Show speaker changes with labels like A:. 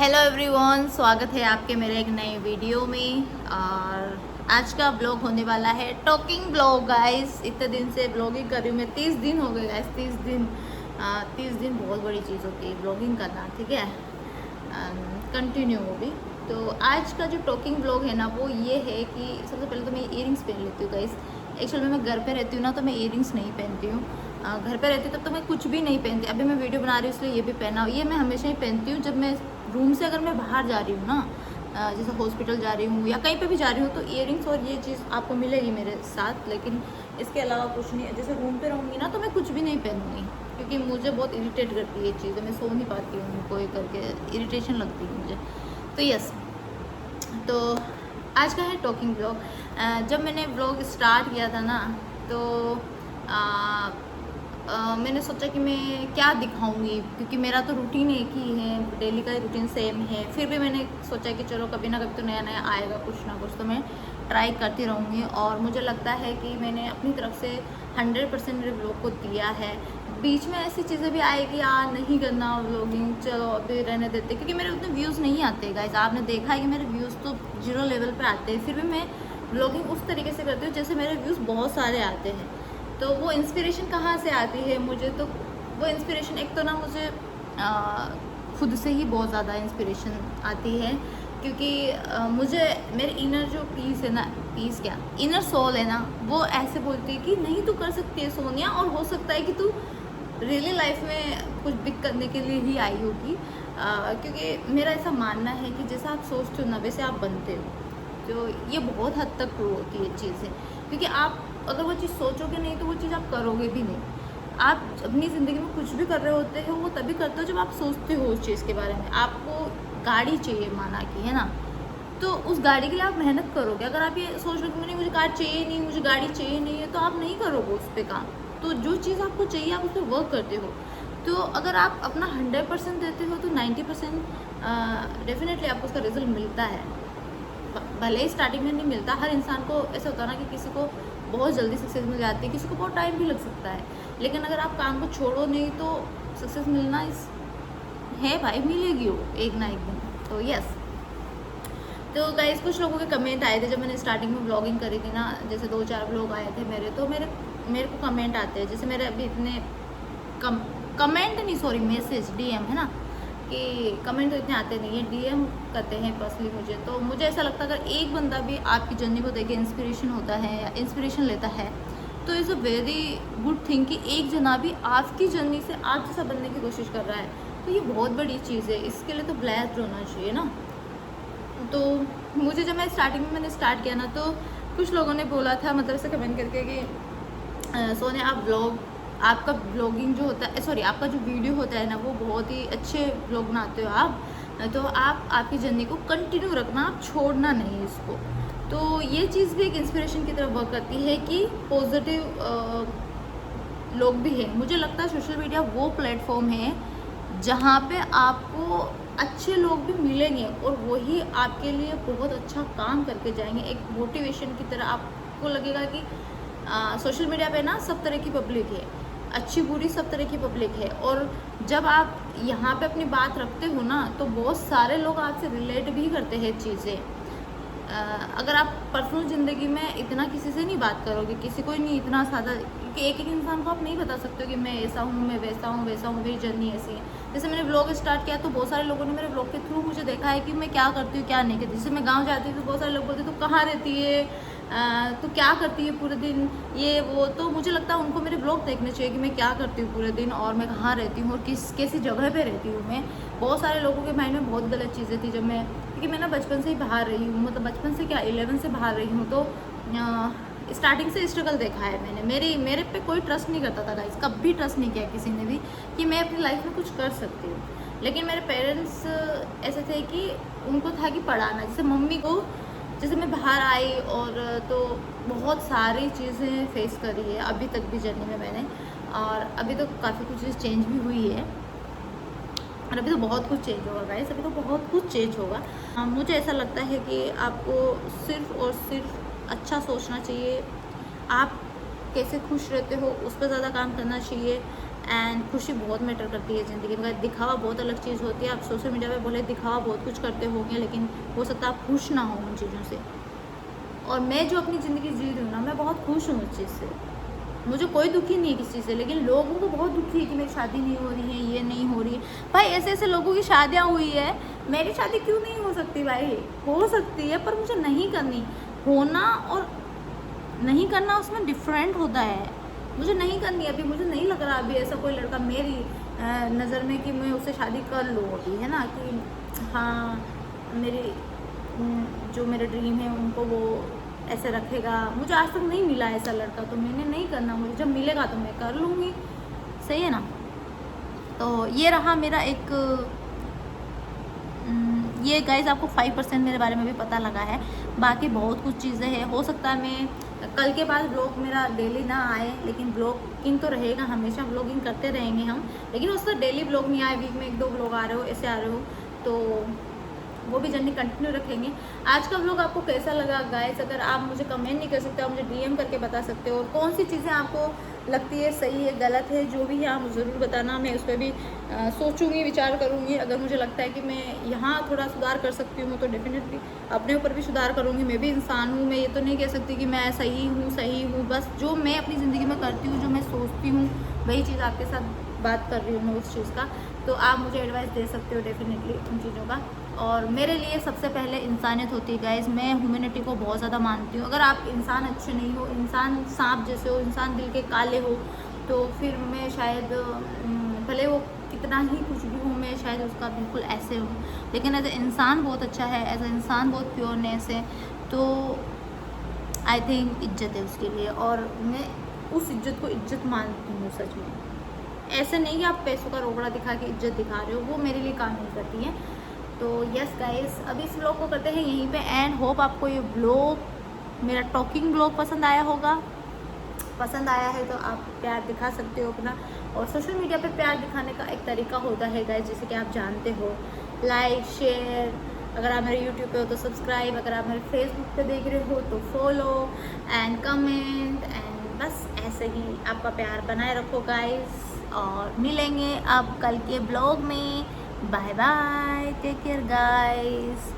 A: Hello everyone, स्वागत है आपके मेरे एक नए वीडियो में। और आज का ब्लॉग होने वाला है टॉकिंग ब्लॉग। गाइस, इतने दिन से ब्लॉगिंग कर रही हूँ मैं, 30 दिन हो गए गाइस। 30 दिन बहुत बड़ी चीज़ होती है ब्लॉगिंग करना, ठीक है, कंटिन्यू वो भी। तो आज का जो टॉकिंग ब्लॉग है ना, वो ये है कि सबसे पहले तो मैं इयरिंग्स पहन लेती हूँ गाइस। एक्चुअली मैं घर पे रहती हूँ ना, तो मैं इयरिंग्स नहीं पहनती हूँ। घर पे रहती हूँ तब तो मैं कुछ भी नहीं पहनती। अभी मैं वीडियो बना रही हूँ इसलिए ये भी पहना। ये मैं हमेशा ही पहनती हूँ जब मैं रूम से, अगर मैं बाहर जा रही हूँ ना, जैसे हॉस्पिटल जा रही हूँ या कहीं पे भी जा रही हूँ, तो इयरिंग्स और ये चीज़ आपको मिलेगी मेरे साथ। लेकिन इसके अलावा कुछ नहीं है। जैसे रूम पे रहूँगी ना, तो मैं कुछ भी नहीं पहनूँगी, क्योंकि मुझे बहुत इरिटेट करती है ये चीज़ें। मैं सो नहीं पाती हूँ उनको ये करके, इरिटेशन लगती है मुझे। तो यस, तो आज का है टॉकिंग ब्लॉग। जब मैंने ब्लॉग स्टार्ट किया था ना, तो मैंने सोचा कि मैं क्या दिखाऊंगी, क्योंकि मेरा तो रूटीन एक ही है, डेली का रूटीन सेम है। फिर भी मैंने सोचा कि चलो कभी ना कभी तो नया नया आएगा, कुछ ना कुछ तो मैं ट्राई करती रहूँगी। और मुझे लगता है कि मैंने अपनी तरफ से 100% मेरे ब्लॉग को दिया है। बीच में ऐसी चीज़ें भी आएगी, यार नहीं करना व्लॉगिंग, चलो अभी रहने देते, क्योंकि मेरे उतने व्यूज़ नहीं आते गाइस। आपने देखा है कि मेरे व्यूज़ तो 0 लेवल पे आते हैं। फिर भी मैं व्लॉगिंग उस तरीके से करती हूँ जैसे मेरे व्यूज़ बहुत सारे आते हैं। तो वो इंस्पिरेशन कहाँ से आती है मुझे? तो वो इंस्पिरेशन एक तो ना मुझे खुद से ही बहुत ज़्यादा इंस्पिरेशन आती है, क्योंकि मुझे मेरे इनर जो पीस है ना, पीस क्या, इनर सोल है ना, वो ऐसे बोलती है कि नहीं तू कर सकती है सोनिया, और हो सकता है कि तू रियली लाइफ में कुछ बिग करने के लिए ही आई होगी। क्योंकि मेरा ऐसा मानना है कि जैसा आप सोचते हो ना, वैसे आप बनते हो। तो ये बहुत हद तक ट्रू होती है चीज़ें, क्योंकि आप अगर वो चीज़ सोचोगे नहीं तो वो चीज़ आप करोगे भी नहीं। आप अपनी ज़िंदगी में कुछ भी कर रहे होते हो, वो तभी करते हो जब आप सोचते हो उस चीज़ के बारे में। आपको गाड़ी चाहिए माना कि, है ना, तो उस गाड़ी के लिए आप मेहनत करोगे। अगर आप ये सोच लो कि नहीं मुझे कार चाहिए नहीं, मुझे गाड़ी चाहिए नहीं है, तो आप नहीं करोगे उस पर काम। तो जो चीज़ आपको चाहिए आप उस पर वर्क करते हो। तो अगर आप अपना 100% देते हो, तो 90% डेफिनेटली आपको उसका रिजल्ट मिलता है। भले ही स्टार्टिंग में नहीं मिलता। हर इंसान को ऐसा होता है ना कि किसी को बहुत जल्दी सक्सेस मिल जाती है, किसी को बहुत टाइम भी लग सकता है। लेकिन अगर आप काम को छोड़ो नहीं, तो सक्सेस मिलना है भाई, मिलेगी वो एक ना एक दिन। तो यस, तो गाइस कुछ लोगों के कमेंट आए थे जब मैंने स्टार्टिंग में ब्लॉगिंग करी थी ना, जैसे 2-4 ब्लॉग आए थे मेरे, तो मेरे को कमेंट आते हैं। जैसे मेरे अभी इतने कमेंट नहीं, सॉरी, मैसेज, डीएम, है ना, कि कमेंट तो इतने आते नहीं है, डीएम करते हैं पर्सनली मुझे। तो मुझे ऐसा लगता है अगर एक बंदा भी आपकी जर्नी को देख के इंस्पिरेशन होता है या इंस्पिरेशन लेता है, तो is a very good thing कि एक जना भी आपकी जर्नी से आप जैसा बनने की कोशिश कर रहा है। तो ये बहुत बड़ी चीज़ है, इसके लिए तो ब्लेस्ड होना चाहिए ना। तो मुझे जब मैं स्टार्टिंग में मैंने स्टार्ट किया ना, तो कुछ लोगों ने बोला था, मतलब ऐसे कमेंट करके कि सोने आप ब्लॉग, आपका ब्लॉगिंग जो होता है, सॉरी, आपका जो वीडियो होता है ना, वो बहुत ही अच्छे ब्लॉग बनाते हो आप, तो आप आपकी जर्नी को कंटिन्यू रखना, आप छोड़ना नहीं इसको। तो ये चीज़ भी एक इंस्पिरेशन की तरफ वर्क करती है कि पॉजिटिव लोग भी हैं। मुझे लगता है सोशल मीडिया वो प्लेटफॉर्म है जहाँ पे आपको अच्छे लोग भी मिलेंगे, और वही आपके लिए बहुत अच्छा काम करके जाएंगे। एक मोटिवेशन की तरह आपको लगेगा कि सोशल मीडिया पे ना सब तरह की पब्लिक है, अच्छी बुरी सब तरह की पब्लिक है। और जब आप यहाँ पे अपनी बात रखते हो ना, तो बहुत सारे लोग आपसे रिलेट भी करते हैं चीज़ें। अगर आप पर्सनल ज़िंदगी में इतना किसी से नहीं बात करोगे, किसी को नहीं इतना सादा, क्योंकि एक एक इंसान को आप नहीं बता सकते हो कि मैं ऐसा हूँ, मैं वैसा हूँ, मेरी जर्नी ऐसी है। जैसे मैंने ब्लॉग स्टार्ट किया, तो बहुत सारे लोगों ने मेरे ब्लॉग के थ्रू मुझे देखा है कि मैं क्या करती हूँ, क्या नहीं करती। जैसे मैं गाँव जाती हूँ तो बहुत सारे लोग बोलते तू कहाँ रहती है, तो क्या करती है पूरे दिन, ये वो। तो मुझे लगता है उनको मेरे ब्लॉग देखने चाहिए कि मैं क्या करती हूँ पूरे दिन, और मैं कहाँ रहती हूँ, और कैसी जगह पे रहती हूँ मैं। बहुत सारे लोगों के माइंड में बहुत गलत चीज़ें थी जब मैं, क्योंकि मैं ना बचपन से ही बाहर रही हूँ, मतलब बचपन से क्या 11 से बाहर रही हूँ। तो स्टार्टिंग से स्ट्रगल देखा है मैंने। मेरे पे कोई ट्रस्ट नहीं करता था गाइस, कभी ट्रस्ट नहीं किया किसी ने भी कि मैं अपनी लाइफ में कुछ कर सकती हूँ। लेकिन मेरे पेरेंट्स ऐसे थे कि उनको था कि पढ़ाना। जैसे मम्मी को, जैसे मैं बाहर आई, और तो बहुत सारी चीज़ें फेस करी है अभी तक भी जर्नी में मैंने, और अभी तो काफ़ी कुछ चीज़ चेंज भी हुई है, और अभी तो बहुत कुछ चेंज होगा गाइस, अभी तो बहुत कुछ चेंज होगा। मुझे ऐसा लगता है कि आपको सिर्फ़ और सिर्फ अच्छा सोचना चाहिए। आप कैसे खुश रहते हो उस पर ज़्यादा काम करना चाहिए। एंड खुशी बहुत मैटर करती है ज़िंदगी में। दिखावा बहुत अलग चीज़ होती है। आप सोशल मीडिया पे भले दिखावा बहुत कुछ करते होंगे, लेकिन हो सकता है आप खुश ना हो उन चीज़ों से। और मैं जो अपनी ज़िंदगी जी रही हूँ ना, मैं बहुत खुश हूँ उस चीज़ से। मुझे कोई दुखी नहीं है किसी चीज़ से, लेकिन लोगों को बहुत दुखी है कि मेरी शादी नहीं हो रही है, ये नहीं हो रही है। भाई ऐसे ऐसे लोगों की शादियाँ हुई है, मेरी शादी क्यों नहीं हो सकती भाई? हो सकती है, पर मुझे नहीं करनी। होना और नहीं करना उसमें डिफरेंट होता है। मुझे नहीं करनी अभी, मुझे नहीं लग रहा अभी ऐसा कोई लड़का मेरी नज़र में कि मैं उससे शादी कर लूँ अभी, है ना, कि हाँ मेरी जो मेरे ड्रीम है उनको वो ऐसे रखेगा। मुझे आज तक नहीं मिला ऐसा लड़का, तो मैंने नहीं करना। मुझे जब मिलेगा तो मैं कर लूँगी, सही है ना। तो ये रहा मेरा एक ये गाइस आपको 5% मेरे बारे में भी पता लगा है। बाकी बहुत कुछ चीज़ें हैं। हो सकता है मैं कल के बाद ब्लॉग मेरा डेली ना आए, लेकिन ब्लॉगिंग तो रहेगा, हमेशा ब्लॉगिंग करते रहेंगे हम। लेकिन उससे डेली ब्लॉग नहीं आए, वीक में 1-2 ब्लॉग आ रहे हो, ऐसे आ रहे हो, तो वो भी जर्नी कंटिन्यू रखेंगे। आज का व्लॉग आपको कैसा लगा गाइस? अगर आप मुझे कमेंट नहीं कर सकते, आप मुझे डीएम करके बता सकते हो। और कौन सी चीज़ें आपको लगती है सही है, गलत है, जो भी है आप ज़रूर बताना। मैं उस पर भी सोचूंगी, विचार करूंगी। अगर मुझे लगता है कि मैं यहाँ थोड़ा सुधार कर सकती हूँ, तो डेफिनेटली अपने ऊपर भी सुधार करूँगी। मैं भी इंसान हूँ, मैं ये तो नहीं कह सकती कि मैं सही हूँ। बस जो मैं अपनी ज़िंदगी में करती हूँ, जो मैं सोचती हूँ, वही चीज़ आपके साथ बात कर रही हूँ मैं उस चीज़ का। तो आप मुझे एडवाइस दे सकते हो डेफिनेटली उन चीज़ों का। और मेरे लिए सबसे पहले इंसानियत होती है गाइस। मैं ह्यूमैनिटी को बहुत ज़्यादा मानती हूँ। अगर आप इंसान अच्छे नहीं हो, इंसान सांप जैसे हो, इंसान दिल के काले हो, तो फिर मैं शायद भले वो कितना ही कुछ भी हूँ, मैं शायद उसका बिल्कुल ऐसे हूँ। लेकिन एज ए इंसान बहुत अच्छा है, एज ए इंसान बहुत प्योरनेस है, तो आई थिंक इज्जत है उसके लिए। और मैं उस इज्जत को इज्जत मानती हूँ सच में। ऐसे नहीं कि आप पैसों का रोकड़ा दिखा के इज्जत दिखा रहे हो, वो मेरे लिए काम नहीं करती है। तो यस गाइस, अभी इस ब्लॉग को करते हैं यहीं पे एंड। होप आपको ये ब्लॉग, मेरा टॉकिंग ब्लॉग पसंद आया होगा। पसंद आया है तो आप प्यार दिखा सकते हो अपना। और सोशल मीडिया पे प्यार दिखाने का एक तरीका होता है गाइस, जैसे कि आप जानते हो, लाइक, शेयर। अगर आप मेरे यूट्यूब पे हो तो सब्सक्राइब, अगर आप मेरे फेसबुक पे देख रहे हो तो फॉलो एंड कमेंट। एंड बस ऐसे ही आपका प्यार बनाए रखो गाइस। और मिलेंगे अब कल के ब्लॉग में। Bye bye, take care guys.